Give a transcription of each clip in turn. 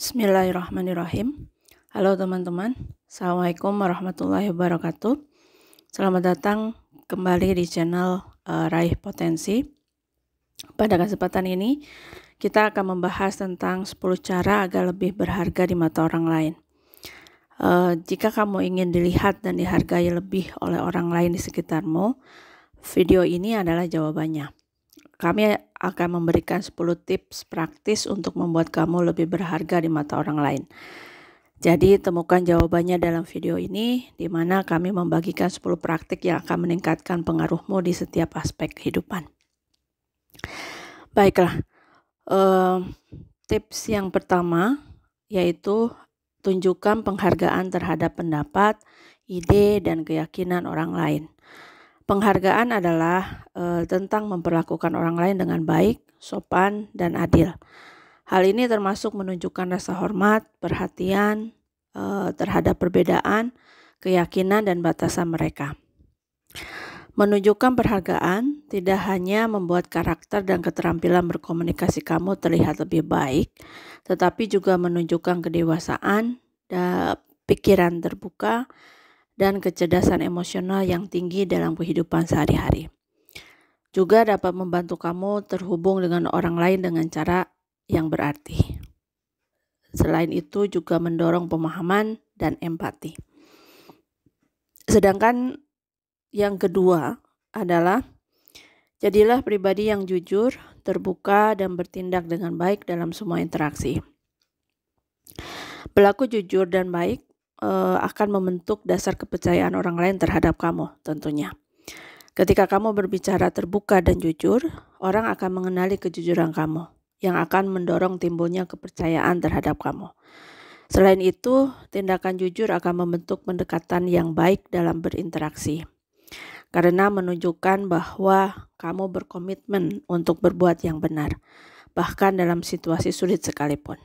Bismillahirrahmanirrahim. Halo teman-teman, Assalamualaikum warahmatullahi wabarakatuh. Selamat datang kembali di channel Raih Potensi. Pada kesempatan ini, kita akan membahas tentang 10 cara agar lebih berharga di mata orang lain. Jika kamu ingin dilihat dan dihargai lebih oleh orang lain di sekitarmu, video ini adalah jawabannya. Kami akan memberikan 10 tips praktis untuk membuat kamu lebih berharga di mata orang lain. Jadi temukan jawabannya dalam video ini, di mana kami membagikan 10 praktik yang akan meningkatkan pengaruhmu di setiap aspek kehidupan. Baiklah, tips yang pertama yaitu tunjukkan penghargaan terhadap pendapat, ide, dan keyakinan orang lain. Penghargaan adalah tentang memperlakukan orang lain dengan baik, sopan, dan adil. Hal ini termasuk menunjukkan rasa hormat, perhatian terhadap perbedaan, keyakinan, dan batasan mereka. Menunjukkan penghargaan tidak hanya membuat karakter dan keterampilan berkomunikasi kamu terlihat lebih baik, tetapi juga menunjukkan kedewasaan, pikiran terbuka, dan kecerdasan emosional yang tinggi dalam kehidupan sehari-hari. Juga dapat membantu kamu terhubung dengan orang lain dengan cara yang berarti. Selain itu juga mendorong pemahaman dan empati. Sedangkan yang kedua adalah jadilah pribadi yang jujur, terbuka, dan bertindak dengan baik dalam semua interaksi. Berlaku jujur dan baik akan membentuk dasar kepercayaan orang lain terhadap kamu tentunya. Ketika kamu berbicara terbuka dan jujur, orang akan mengenali kejujuran kamu, yang akan mendorong timbulnya kepercayaan terhadap kamu. Selain itu, tindakan jujur akan membentuk pendekatan yang baik dalam berinteraksi, karena menunjukkan bahwa kamu berkomitmen untuk berbuat yang benar, bahkan dalam situasi sulit sekalipun.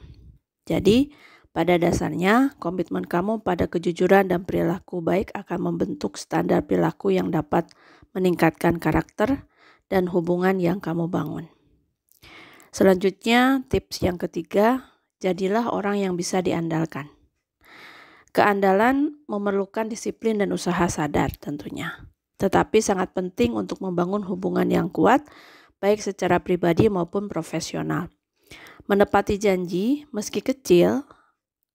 Jadi, pada dasarnya, komitmen kamu pada kejujuran dan perilaku baik akan membentuk standar perilaku yang dapat meningkatkan karakter dan hubungan yang kamu bangun. Selanjutnya, tips yang ketiga, jadilah orang yang bisa diandalkan. Keandalan memerlukan disiplin dan usaha sadar tentunya, tetapi sangat penting untuk membangun hubungan yang kuat, baik secara pribadi maupun profesional. Menepati janji, meski kecil,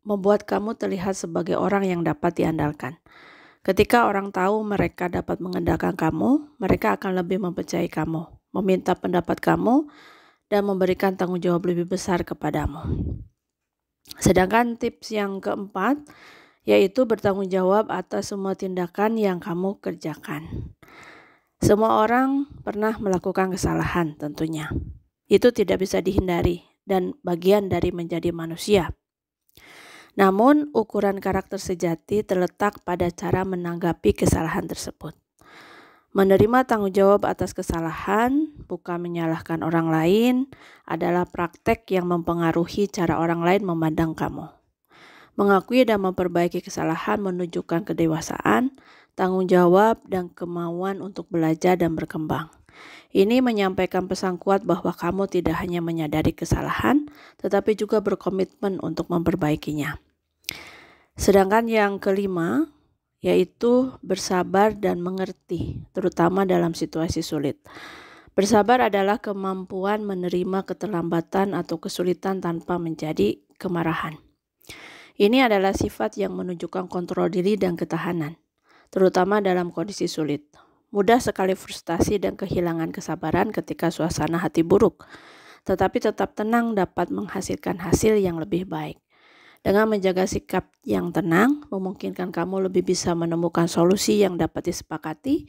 membuat kamu terlihat sebagai orang yang dapat diandalkan. Ketika orang tahu mereka dapat mengandalkan kamu, mereka akan lebih mempercayai kamu, meminta pendapat kamu, dan memberikan tanggung jawab lebih besar kepadamu. Sedangkan tips yang keempat, yaitu bertanggung jawab atas semua tindakan yang kamu kerjakan. Semua orang pernah melakukan kesalahan tentunya. Itu tidak bisa dihindari dan bagian dari menjadi manusia. Namun, ukuran karakter sejati terletak pada cara menanggapi kesalahan tersebut. Menerima tanggung jawab atas kesalahan, bukan menyalahkan orang lain, adalah praktek yang mempengaruhi cara orang lain memandang kamu. Mengakui dan memperbaiki kesalahan menunjukkan kedewasaan, tanggung jawab, dan kemauan untuk belajar dan berkembang. Ini menyampaikan pesan kuat bahwa kamu tidak hanya menyadari kesalahan, tetapi juga berkomitmen untuk memperbaikinya. Sedangkan yang kelima, yaitu bersabar dan mengerti, terutama dalam situasi sulit. Bersabar adalah kemampuan menerima keterlambatan atau kesulitan tanpa menjadi kemarahan. Ini adalah sifat yang menunjukkan kontrol diri dan ketahanan, terutama dalam kondisi sulit. Mudah sekali frustasi dan kehilangan kesabaran ketika suasana hati buruk, tetapi tetap tenang dapat menghasilkan hasil yang lebih baik. Dengan menjaga sikap yang tenang, memungkinkan kamu lebih bisa menemukan solusi yang dapat disepakati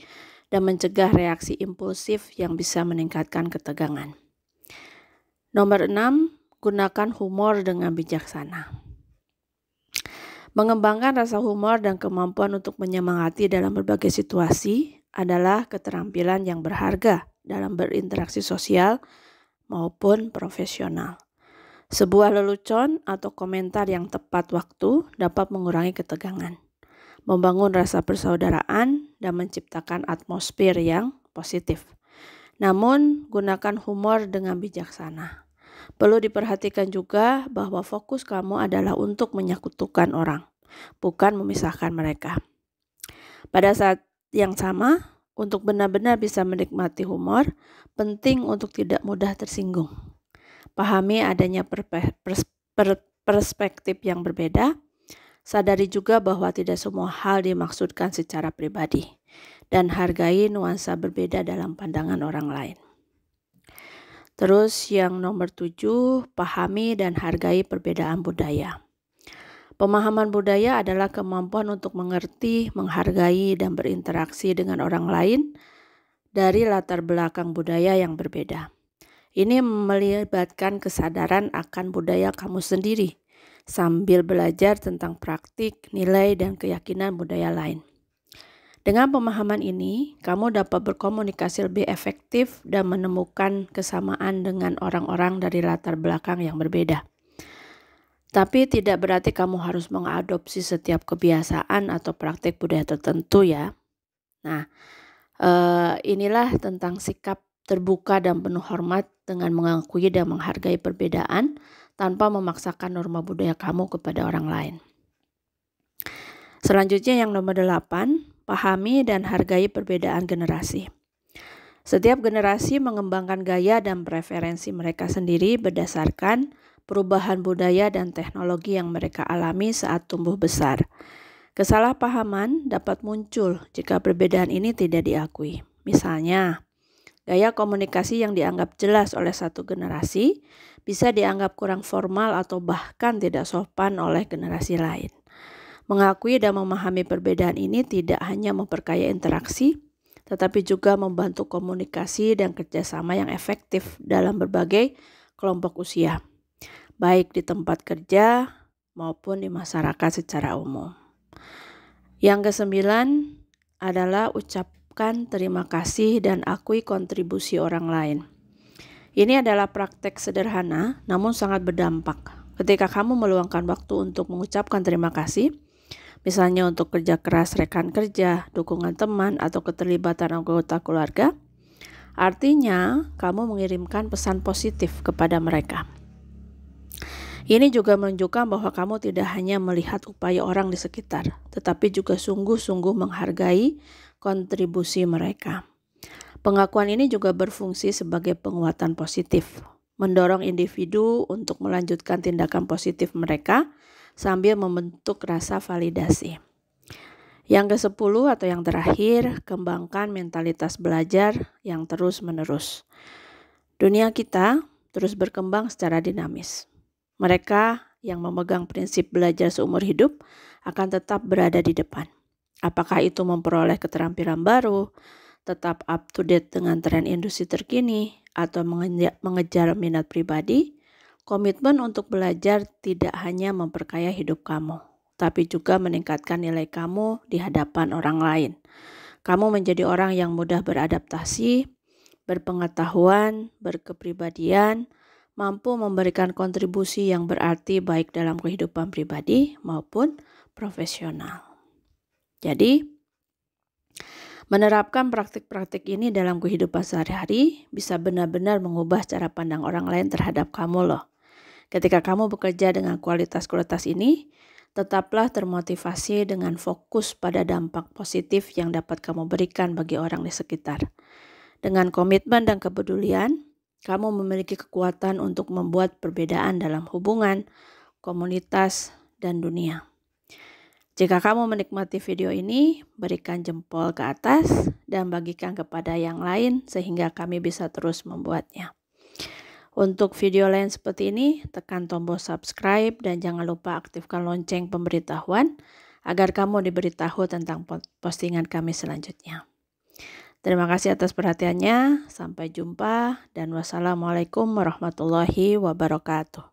dan mencegah reaksi impulsif yang bisa meningkatkan ketegangan. Nomor 6, gunakan humor dengan bijaksana. Mengembangkan rasa humor dan kemampuan untuk menyemangati dalam berbagai situasi adalah keterampilan yang berharga dalam berinteraksi sosial maupun profesional. Sebuah lelucon atau komentar yang tepat waktu dapat mengurangi ketegangan, membangun rasa persaudaraan, dan menciptakan atmosfer yang positif. Namun, gunakan humor dengan bijaksana. Perlu diperhatikan juga bahwa fokus kamu adalah untuk menyatukan orang, bukan memisahkan mereka. Pada saat yang sama, untuk benar-benar bisa menikmati humor, penting untuk tidak mudah tersinggung. Pahami adanya perspektif yang berbeda. Sadari juga bahwa tidak semua hal dimaksudkan secara pribadi, dan hargai nuansa berbeda dalam pandangan orang lain. Terus yang nomor 7, pahami dan hargai perbedaan budaya. Pemahaman budaya adalah kemampuan untuk mengerti, menghargai, dan berinteraksi dengan orang lain dari latar belakang budaya yang berbeda. Ini melibatkan kesadaran akan budaya kamu sendiri, sambil belajar tentang praktik, nilai, dan keyakinan budaya lain. Dengan pemahaman ini, kamu dapat berkomunikasi lebih efektif dan menemukan kesamaan dengan orang-orang dari latar belakang yang berbeda. Tapi tidak berarti kamu harus mengadopsi setiap kebiasaan atau praktik budaya tertentu ya. Nah, inilah tentang sikap terbuka dan penuh hormat dengan mengakui dan menghargai perbedaan tanpa memaksakan norma budaya kamu kepada orang lain. Selanjutnya yang nomor 8, pahami dan hargai perbedaan generasi. Setiap generasi mengembangkan gaya dan preferensi mereka sendiri berdasarkan perubahan budaya dan teknologi yang mereka alami saat tumbuh besar. Kesalahpahaman dapat muncul jika perbedaan ini tidak diakui. Misalnya, gaya komunikasi yang dianggap jelas oleh satu generasi bisa dianggap kurang formal atau bahkan tidak sopan oleh generasi lain. Mengakui dan memahami perbedaan ini tidak hanya memperkaya interaksi, tetapi juga membantu komunikasi dan kerjasama yang efektif dalam berbagai kelompok usia, baik di tempat kerja maupun di masyarakat secara umum. Yang ke-9 adalah ucapkan terima kasih dan akui kontribusi orang lain. Ini adalah praktek sederhana namun sangat berdampak. Ketika kamu meluangkan waktu untuk mengucapkan terima kasih, misalnya untuk kerja keras rekan kerja, dukungan teman, atau keterlibatan anggota keluarga, artinya kamu mengirimkan pesan positif kepada mereka. Ini juga menunjukkan bahwa kamu tidak hanya melihat upaya orang di sekitar, tetapi juga sungguh-sungguh menghargai kontribusi mereka. Pengakuan ini juga berfungsi sebagai penguatan positif, mendorong individu untuk melanjutkan tindakan positif mereka sambil membentuk rasa validasi. Yang ke-10 atau yang terakhir, kembangkan mentalitas belajar yang terus-menerus. Dunia kita terus berkembang secara dinamis. Mereka yang memegang prinsip belajar seumur hidup akan tetap berada di depan. Apakah itu memperoleh keterampilan baru, tetap up to date dengan tren industri terkini, atau mengejar minat pribadi, komitmen untuk belajar tidak hanya memperkaya hidup kamu, tapi juga meningkatkan nilai kamu di hadapan orang lain. Kamu menjadi orang yang mudah beradaptasi, berpengetahuan, berkepribadian, mampu memberikan kontribusi yang berarti baik dalam kehidupan pribadi maupun profesional. Jadi, menerapkan praktik-praktik ini dalam kehidupan sehari-hari bisa benar-benar mengubah cara pandang orang lain terhadap kamu loh. Ketika kamu bekerja dengan kualitas-kualitas ini, tetaplah termotivasi dengan fokus pada dampak positif yang dapat kamu berikan bagi orang di sekitar. Dengan komitmen dan kepedulian, kamu memiliki kekuatan untuk membuat perbedaan dalam hubungan, komunitas, dan dunia. Jika kamu menikmati video ini, berikan jempol ke atas dan bagikan kepada yang lain sehingga kami bisa terus membuatnya. Untuk video lain seperti ini, tekan tombol subscribe dan jangan lupa aktifkan lonceng pemberitahuan agar kamu diberitahu tentang postingan kami selanjutnya. Terima kasih atas perhatiannya. Sampai jumpa dan wassalamualaikum warahmatullahi wabarakatuh.